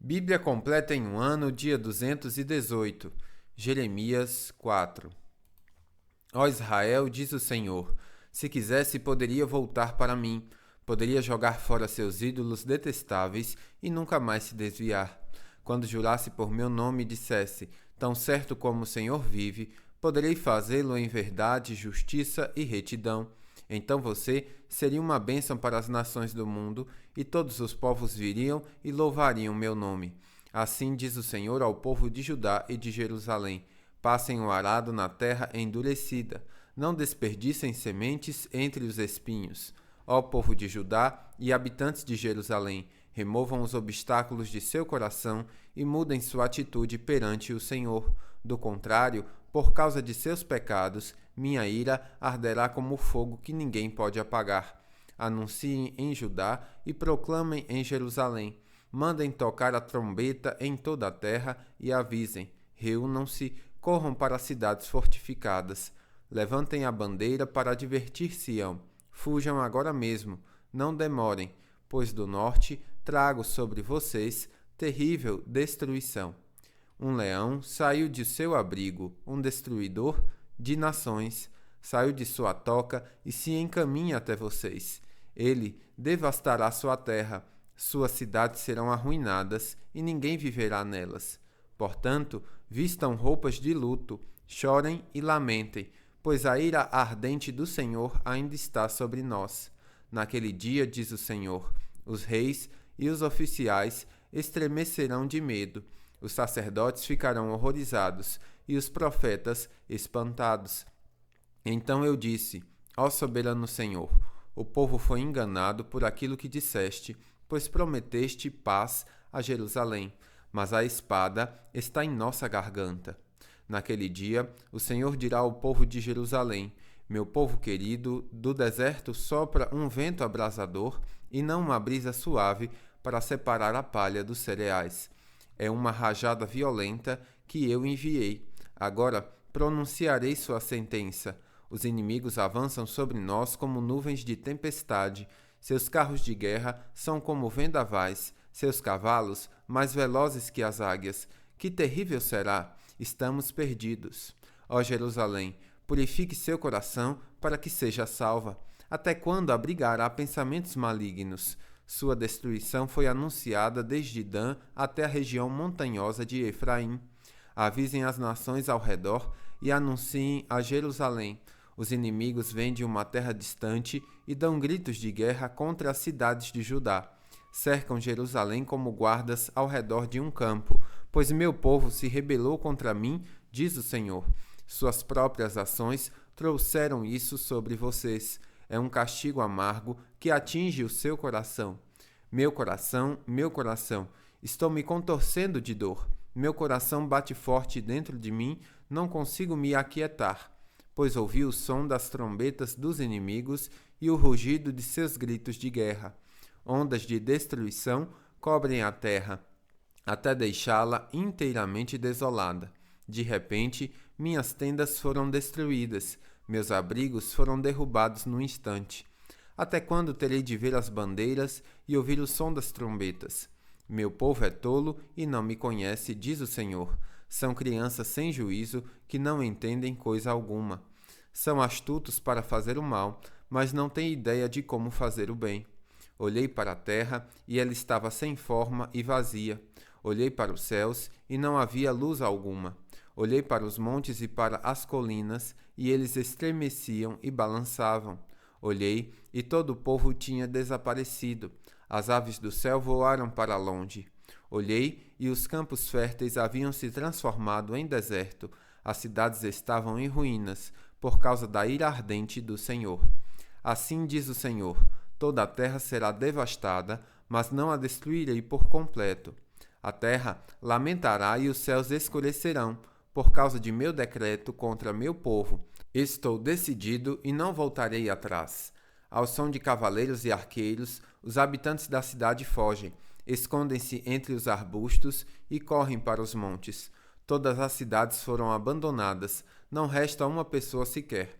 Bíblia completa em um ano, dia 218. Jeremias 4. Ó Israel, diz o Senhor, se quisesse poderia voltar para mim, poderia jogar fora seus ídolos detestáveis e nunca mais se desviar. Quando jurasse por meu nome e dissesse, tão certo como o Senhor vive, poderei fazê-lo em verdade, justiça e retidão. Então você seria uma bênção para as nações do mundo, e todos os povos viriam e louvariam meu nome. Assim diz o Senhor ao povo de Judá e de Jerusalém: passem o arado na terra endurecida, não desperdicem sementes entre os espinhos. Ó povo de Judá e habitantes de Jerusalém, removam os obstáculos de seu coração e mudem sua atitude perante o Senhor. Do contrário, por causa de seus pecados, minha ira arderá como fogo que ninguém pode apagar. Anunciem em Judá e proclamem em Jerusalém. Mandem tocar a trombeta em toda a terra e avisem. Reúnam-se, corram para as cidades fortificadas. Levantem a bandeira para advertir Sião. Fujam agora mesmo, não demorem, pois do norte trago sobre vocês terrível destruição. Um leão saiu de seu abrigo, um destruidor de nações, saiu de sua toca e se encaminha até vocês. Ele devastará sua terra, suas cidades serão arruinadas e ninguém viverá nelas. Portanto, vistam roupas de luto, chorem e lamentem, pois a ira ardente do Senhor ainda está sobre nós. Naquele dia, diz o Senhor, os reis e os oficiais estremecerão de medo, os sacerdotes ficarão horrorizados e os profetas espantados. Então eu disse, ó soberano Senhor, o povo foi enganado por aquilo que disseste, pois prometeste paz a Jerusalém, mas a espada está em nossa garganta. Naquele dia, o Senhor dirá ao povo de Jerusalém: meu povo querido, do deserto sopra um vento abrasador e não uma brisa suave para separar a palha dos cereais. É uma rajada violenta que eu enviei. Agora pronunciarei sua sentença. Os inimigos avançam sobre nós como nuvens de tempestade. Seus carros de guerra são como vendavais, seus cavalos mais velozes que as águias. Que terrível será! Estamos perdidos. Ó Jerusalém, purifique seu coração para que seja salva. Até quando abrigará pensamentos malignos? Sua destruição foi anunciada desde Dan até a região montanhosa de Efraim. Avisem as nações ao redor e anunciem a Jerusalém. Os inimigos vêm de uma terra distante e dão gritos de guerra contra as cidades de Judá. Cercam Jerusalém como guardas ao redor de um campo, pois meu povo se rebelou contra mim, diz o Senhor. Suas próprias ações trouxeram isso sobre vocês. É um castigo amargo que atinge o seu coração. Meu coração, estou me contorcendo de dor. Meu coração bate forte dentro de mim, não consigo me aquietar, pois ouvi o som das trombetas dos inimigos e o rugido de seus gritos de guerra. Ondas de destruição cobrem a terra, até deixá-la inteiramente desolada. De repente, minhas tendas foram destruídas, meus abrigos foram derrubados num instante. Até quando terei de ver as bandeiras e ouvir o som das trombetas? Meu povo é tolo e não me conhece, diz o Senhor. São crianças sem juízo que não entendem coisa alguma. São astutos para fazer o mal, mas não têm ideia de como fazer o bem. Olhei para a terra e ela estava sem forma e vazia. Olhei para os céus e não havia luz alguma. Olhei para os montes e para as colinas e eles estremeciam e balançavam. Olhei e todo o povo tinha desaparecido. As aves do céu voaram para longe. Olhei e os campos férteis haviam se transformado em deserto. As cidades estavam em ruínas por causa da ira ardente do Senhor. Assim diz o Senhor: toda a terra será devastada, mas não a destruirei por completo. A terra lamentará e os céus escurecerão, por causa de meu decreto contra meu povo. Estou decidido e não voltarei atrás. Ao som de cavaleiros e arqueiros, os habitantes da cidade fogem, escondem-se entre os arbustos e correm para os montes. Todas as cidades foram abandonadas, não resta uma pessoa sequer.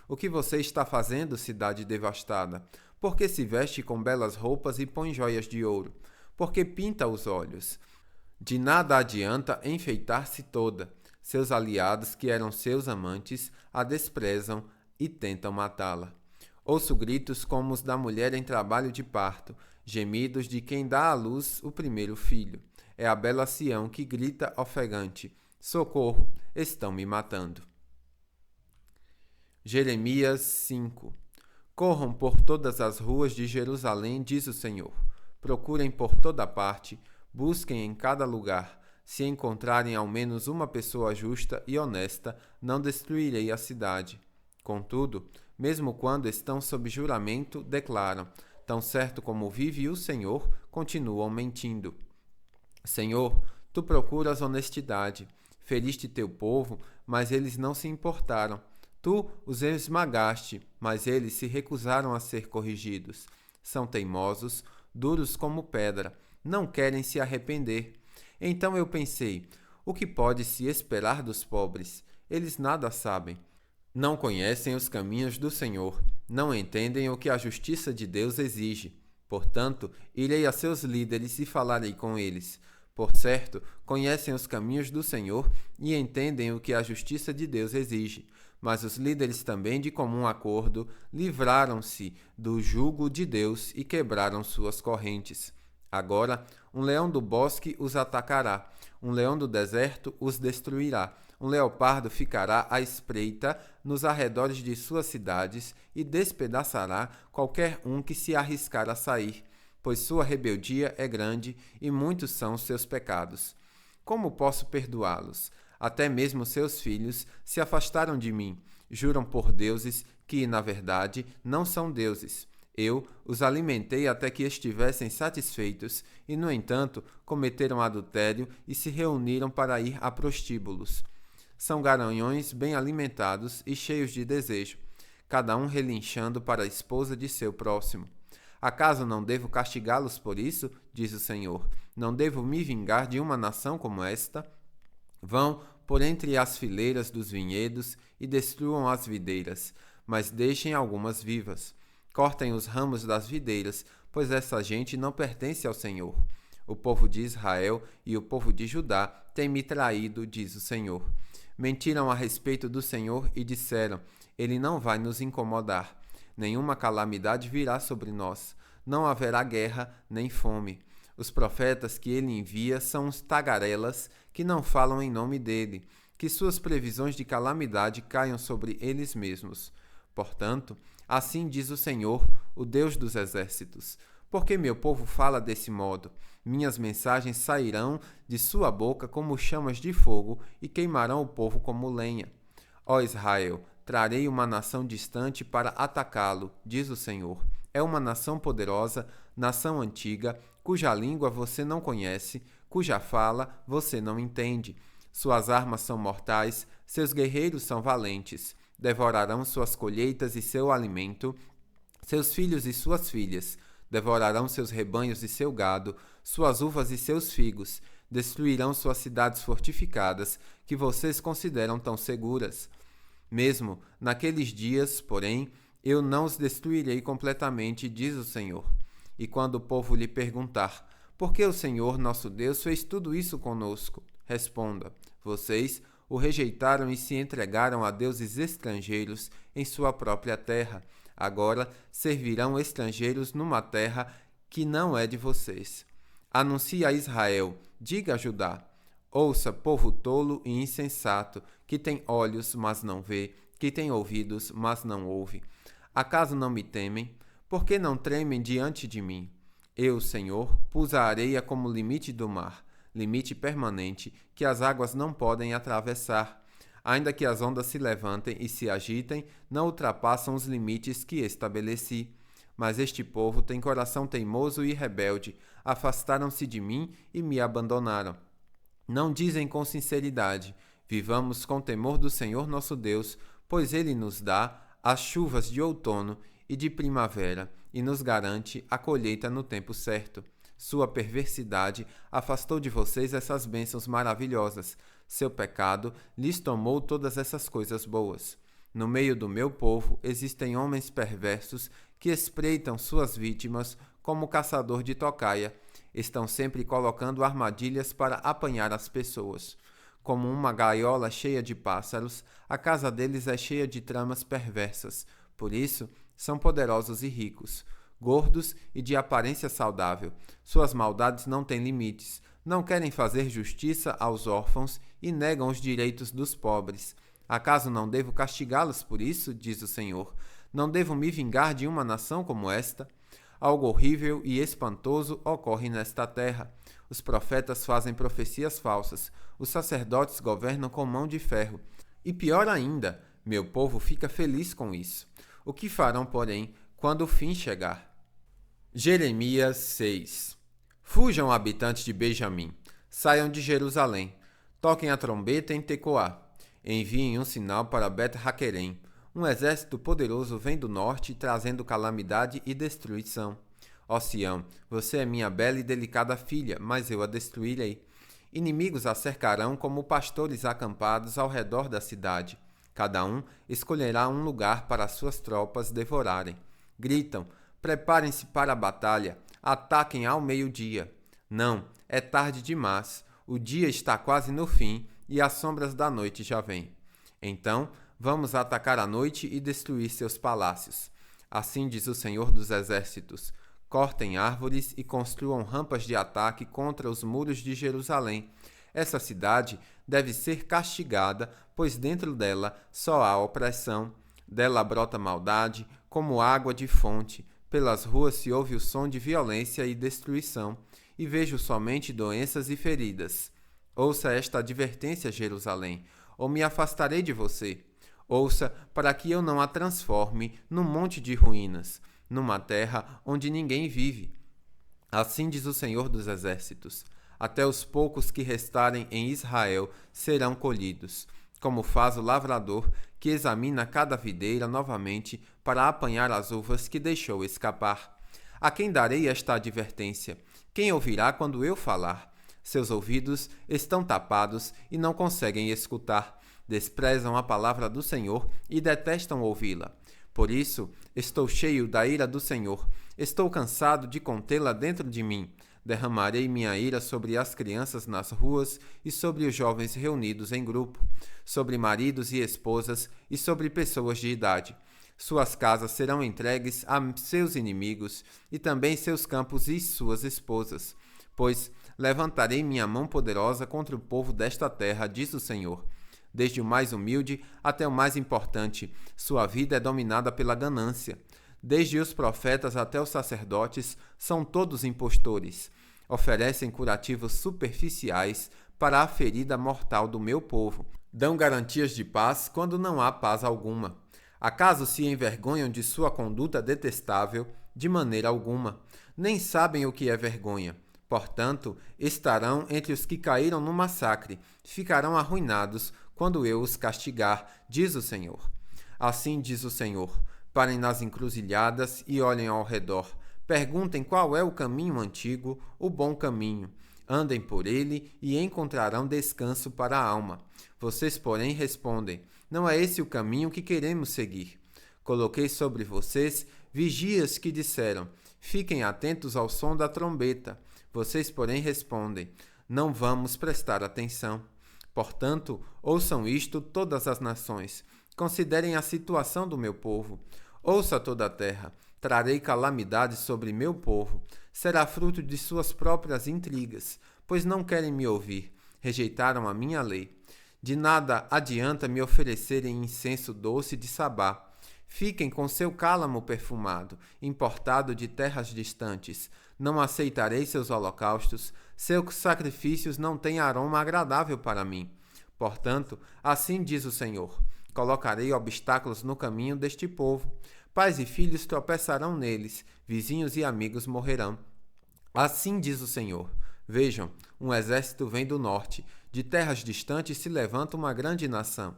O que você está fazendo, cidade devastada? Por que se veste com belas roupas e põe joias de ouro? Por que pinta os olhos? De nada adianta enfeitar-se toda. Seus aliados, que eram seus amantes, a desprezam e tentam matá-la. Ouço gritos como os da mulher em trabalho de parto, gemidos de quem dá à luz o primeiro filho. É a bela Sião que grita ofegante: socorro, estão me matando. Jeremias 5. Corram por todas as ruas de Jerusalém, diz o Senhor. Procurem por toda parte, busquem em cada lugar. Se encontrarem ao menos uma pessoa justa e honesta, não destruirei a cidade. Contudo, mesmo quando estão sob juramento, declaram: tão certo como vive o Senhor, continuam mentindo. Senhor, tu procuras honestidade. Feriste teu povo, mas eles não se importaram. Tu os esmagaste, mas eles se recusaram a ser corrigidos. São teimosos, duros como pedra, não querem se arrepender. Então eu pensei: o que pode se esperar dos pobres? Eles nada sabem. Não conhecem os caminhos do Senhor, não entendem o que a justiça de Deus exige. Portanto, irei a seus líderes e falarei com eles. Por certo, conhecem os caminhos do Senhor e entendem o que a justiça de Deus exige. Mas os líderes também, de comum acordo, livraram-se do jugo de Deus e quebraram suas correntes. Agora, um leão do bosque os atacará, um leão do deserto os destruirá. Um leopardo ficará à espreita nos arredores de suas cidades e despedaçará qualquer um que se arriscar a sair, pois sua rebeldia é grande e muitos são seus pecados. Como posso perdoá-los? Até mesmo seus filhos se afastaram de mim, juram por deuses que, na verdade, não são deuses. Eu os alimentei até que estivessem satisfeitos e, no entanto, cometeram adultério e se reuniram para ir a prostíbulos. São garanhões bem alimentados e cheios de desejo, cada um relinchando para a esposa de seu próximo. Acaso não devo castigá-los por isso? Diz o Senhor. Não devo me vingar de uma nação como esta? Vão por entre as fileiras dos vinhedos e destruam as videiras, mas deixem algumas vivas. Cortem os ramos das videiras, pois essa gente não pertence ao Senhor. O povo de Israel e o povo de Judá têm me traído, diz o Senhor. Mentiram a respeito do Senhor e disseram: Ele não vai nos incomodar. Nenhuma calamidade virá sobre nós. Não haverá guerra nem fome. Os profetas que ele envia são uns tagarelas que não falam em nome dele. Que suas previsões de calamidade caiam sobre eles mesmos. Portanto, assim diz o Senhor, o Deus dos exércitos: porque meu povo fala desse modo? Minhas mensagens sairão de sua boca como chamas de fogo e queimarão o povo como lenha. Ó Israel, trarei uma nação distante para atacá-lo, diz o Senhor. É uma nação poderosa, nação antiga, cuja língua você não conhece, cuja fala você não entende. Suas armas são mortais, seus guerreiros são valentes. Devorarão suas colheitas e seu alimento, seus filhos e suas filhas. Devorarão seus rebanhos e seu gado, suas uvas e seus figos. Destruirão suas cidades fortificadas, que vocês consideram tão seguras. Mesmo naqueles dias, porém, eu não os destruirei completamente, diz o Senhor. E quando o povo lhe perguntar: por que o Senhor, nosso Deus, fez tudo isso conosco? Responda: vocês o rejeitaram e se entregaram a deuses estrangeiros em sua própria terra. Agora servirão estrangeiros numa terra que não é de vocês. Anuncie a Israel, diga a Judá: ouça, povo tolo e insensato, que tem olhos, mas não vê, que tem ouvidos, mas não ouve. Acaso não me temem? Por que não tremem diante de mim? Eu, Senhor, pus a areia como limite do mar, limite permanente que as águas não podem atravessar. Ainda que as ondas se levantem e se agitem, não ultrapassam os limites que estabeleci. Mas este povo tem coração teimoso e rebelde, afastaram-se de mim e me abandonaram. Não dizem com sinceridade: vivamos com temor do Senhor nosso Deus, pois Ele nos dá as chuvas de outono e de primavera e nos garante a colheita no tempo certo. Sua perversidade afastou de vocês essas bênçãos maravilhosas. Seu pecado lhes tomou todas essas coisas boas. No meio do meu povo existem homens perversos que espreitam suas vítimas como caçador de tocaia. Estão sempre colocando armadilhas para apanhar as pessoas. Como uma gaiola cheia de pássaros, a casa deles é cheia de tramas perversas. Por isso, são poderosos e ricos, gordos e de aparência saudável. Suas maldades não têm limites. Não querem fazer justiça aos órfãos e negam os direitos dos pobres. Acaso não devo castigá-los por isso? Diz o Senhor. Não devo me vingar de uma nação como esta? Algo horrível e espantoso ocorre nesta terra. Os profetas fazem profecias falsas. Os sacerdotes governam com mão de ferro. E pior ainda, meu povo fica feliz com isso. O que farão, porém, quando o fim chegar? Jeremias 6. Fujam, habitantes de Benjamim. Saiam de Jerusalém. Toquem a trombeta em Tecoá. Enviem um sinal para Bet-Haquerem. Um exército poderoso vem do norte, trazendo calamidade e destruição. Ó Sião, você é minha bela e delicada filha, mas eu a destruirei. Inimigos a cercarão como pastores acampados ao redor da cidade. Cada um escolherá um lugar para suas tropas devorarem. Gritam, preparem-se para a batalha, ataquem ao meio-dia. Não, é tarde demais, o dia está quase no fim e as sombras da noite já vêm. Então, vamos atacar a noite e destruir seus palácios. Assim diz o Senhor dos Exércitos. Cortem árvores e construam rampas de ataque contra os muros de Jerusalém. Essa cidade deve ser castigada, pois dentro dela só há opressão. Dela brota maldade, como água de fonte. Pelas ruas se ouve o som de violência e destruição, e vejo somente doenças e feridas. Ouça esta advertência, Jerusalém, ou me afastarei de você. Ouça, para que eu não a transforme num monte de ruínas, numa terra onde ninguém vive. Assim diz o Senhor dos Exércitos. Até os poucos que restarem em Israel serão colhidos, como faz o lavrador que examina cada videira novamente para apanhar as uvas que deixou escapar. A quem darei esta advertência? Quem ouvirá quando eu falar? Seus ouvidos estão tapados e não conseguem escutar. Desprezam a palavra do Senhor e detestam ouvi-la. Por isso, estou cheio da ira do Senhor. Estou cansado de contê-la dentro de mim. Derramarei minha ira sobre as crianças nas ruas e sobre os jovens reunidos em grupo, sobre maridos e esposas e sobre pessoas de idade. Suas casas serão entregues a seus inimigos e também seus campos e suas esposas. Pois levantarei minha mão poderosa contra o povo desta terra, diz o Senhor. Desde o mais humilde até o mais importante, sua vida é dominada pela ganância. Desde os profetas até os sacerdotes, são todos impostores. Oferecem curativos superficiais para a ferida mortal do meu povo. Dão garantias de paz quando não há paz alguma. Acaso se envergonham de sua conduta detestável? De maneira alguma. Nem sabem o que é vergonha. Portanto, estarão entre os que caíram no massacre. Ficarão arruinados quando eu os castigar, diz o Senhor. Assim diz o Senhor. Parem nas encruzilhadas e olhem ao redor. Perguntem qual é o caminho antigo, o bom caminho. Andem por ele e encontrarão descanso para a alma. Vocês, porém, respondem: não é esse o caminho que queremos seguir. Coloquei sobre vocês vigias que disseram: fiquem atentos ao som da trombeta. Vocês, porém, respondem: não vamos prestar atenção. Portanto, ouçam isto todas as nações. Considerem a situação do meu povo. Ouça toda a terra. Trarei calamidade sobre meu povo. Será fruto de suas próprias intrigas, pois não querem me ouvir. Rejeitaram a minha lei. De nada adianta me oferecerem incenso doce de Sabá. Fiquem com seu cálamo perfumado, importado de terras distantes. Não aceitarei seus holocaustos. Seus sacrifícios não têm aroma agradável para mim. Portanto, assim diz o Senhor: colocarei obstáculos no caminho deste povo. Pais e filhos tropeçarão neles, vizinhos e amigos morrerão. Assim diz o Senhor: vejam, um exército vem do norte, de terras distantes se levanta uma grande nação.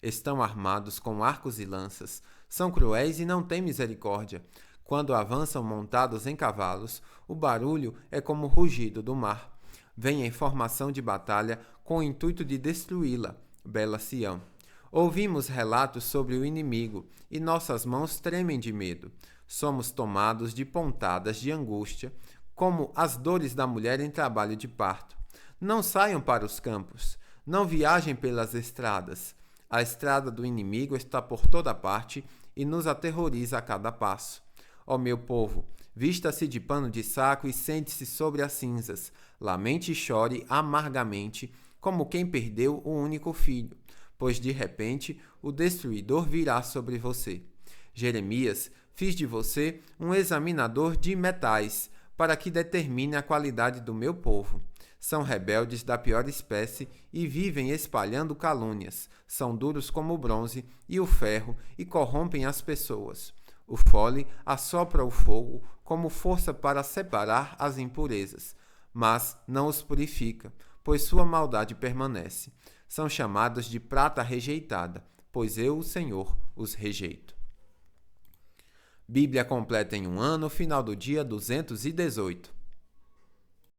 Estão armados com arcos e lanças, são cruéis e não têm misericórdia. Quando avançam montados em cavalos, o barulho é como o rugido do mar. Vêm em formação de batalha com o intuito de destruí-la, bela Sião. Ouvimos relatos sobre o inimigo e nossas mãos tremem de medo. Somos tomados de pontadas de angústia, como as dores da mulher em trabalho de parto. Não saiam para os campos, não viajem pelas estradas. A estrada do inimigo está por toda parte e nos aterroriza a cada passo. Ó meu povo, vista-se de pano de saco e sente-se sobre as cinzas. Lamente e chore amargamente, como quem perdeu o único filho, pois de repente o destruidor virá sobre você. Jeremias, fiz de você um examinador de metais, para que determine a qualidade do meu povo. São rebeldes da pior espécie e vivem espalhando calúnias. São duros como o bronze e o ferro e corrompem as pessoas. O fole assopra o fogo como força para separar as impurezas, mas não os purifica, pois sua maldade permanece. São chamados de prata rejeitada, pois eu, o Senhor, os rejeito. Bíblia completa em um ano, final do dia 218.